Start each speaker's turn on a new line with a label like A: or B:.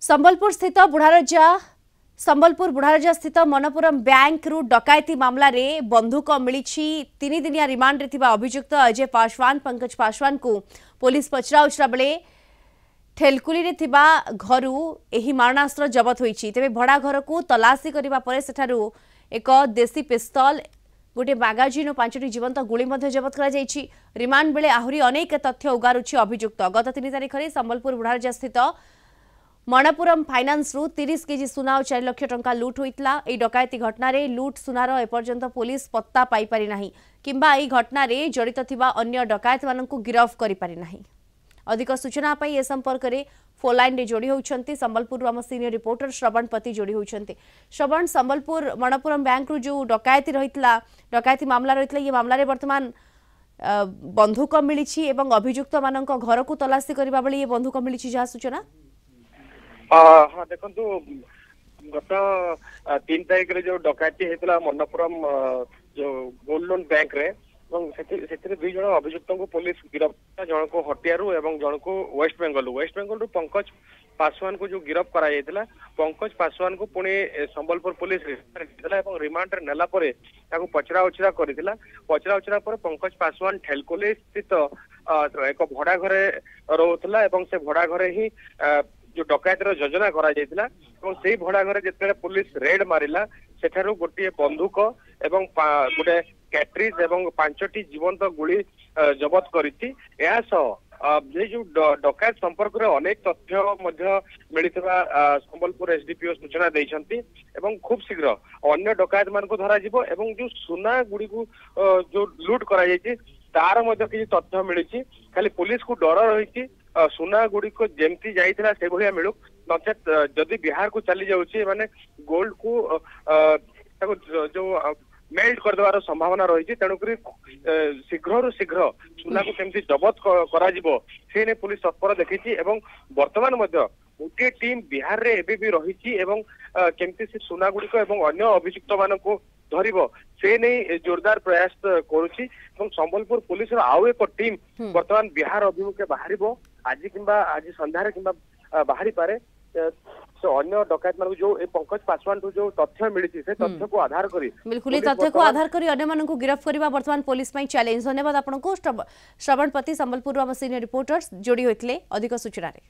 A: संबलपुर बुढ़ारजा स्थित मनपुरम बैंक रु डकायती मामला रे बंधुक मिली 3 दिनिया रिमांड रे थिबा अभियुक्त अजय पासवान पंकज पासवान को पुलिस पचरा उचरा बेले ठेलकुली रे थिबा घरु एही मारणास्त्र जबत होईची। तेबे भड़ा घर को तलाशी करिबा परे सेठारु एक देसी पिस्तल गोटे मैगाजिन और 5टी जीवंत गुली जबत करा जायछि। रिमांड बेले आहुरी अनेक तथ्य उगारुछि अभियुक्त। गत 3 तारिख रे संबलपुर बुढ़ारजा स्थित मणपुरम फाइनान्स रु 30 केजी सुना और 4 लाख टंका लुट होइतला। ए डकायती घटना रे लुट सुनार एपर्यंत पुलिस पत्ता पाई पारि नाही किंबा ए घटना रे जड़ित थिबा अन्य डकायत माननकु गिरफ करि पारि नाही। अधिक सूचना पाई ए संपर्क रे फोन लाइन रे जोड़ी होउछंती संबलपुर आम सीनियर रिपोर्टर श्रवण पति जोड़ी होउछंती। श्रवण, संबलपुर मणपुरम बैंक रु जो डकायती रहितला डकायती मामला रहितला ये मामला रे वर्तमान बंधुक मिलिछि एवं अभियुक्त माननक घर को तलाशी करबा बेले ये बंधुक मिलिछि जहा सूचना।
B: हाँ देखो गत 3 तारिख रे जो डकायती हेतला मन्नपुरम जो गोल्ड लोन बैंक रे दुई जन अभियुक्त को पुलिस गिरफ जन को हटियारू एवं जन को वेस्ट बेंगल रु पंकज पासवान को जो गिरफ करा जायतिला। पंकज पासवान को पुणे संबलपुर पुलिस रिमांड रे नेला परे ताको पचरा उचरा करथिला। पचरा उचरा पर पंकज पासवान ठेलकोली स्थित एक भड़ा घरे रहउतला एवं से भड़ा घरे ही जो डकायतर योजना करा जायतिला और से भड़ा घरे जेते पुलिस रेड मारिला सेठारु गोटे बंदूक एवं गोटे कैट्रिज एवं 5टी जीवंत गुली जबत करिछि। या ये जो डकायत संपर्क रे अनेक तथ्य मध्य मिलितबा संबलपुर एसडीपीओ सूचना दैछंती एवं खूब शीघ्र अन्य डकायत मान को धरा जिवो एवं जो सुना गुडी को जो लूट करा जायछि तार मध्य किछि तथ्य मिलिछि। खाली पुलिस को डर रहिछि सुना गुडी को जेमती जाइथिला से भलिया मिलु नचेत जदि बिहार को चली जाउछि माने गोल्ड को जो मेल्ट कर देवार संभावना रही। तेणुक शीघ्र शीघ्र सुना को केमती जबत करा जिवो से ने पुलिस तत्पर देखी एवं वर्तमान मध्य गोटे टीम बिहार रे एबे भी रही एवं केमती से सुना गुडी को एवं अन्य अभियुक्त मान को धरिबो से नहीं जोरदार प्रयास करुछि एवं संबलपुर पुलिस आउ एक टीम वर्तमान बिहार अभिमुखे बाहरिबो आज किंबा आज संध्यारे किंबा बाहरी पारे। तो अन्य डकायत मान जो पंकज पासवान जो तथ्य मिली से तथ्य को आधार करी
A: बिल्कुल तथ्य को आधार करी अन्य मानन को गिरफ्त करबा वर्तमान पुलिस पई चैलेंज। धन्यवाद आपन को श्रवण पति संबलपुर आम सीनियर रिपोर्टर्स जोड़ी होइतले अधिक सूचना रे।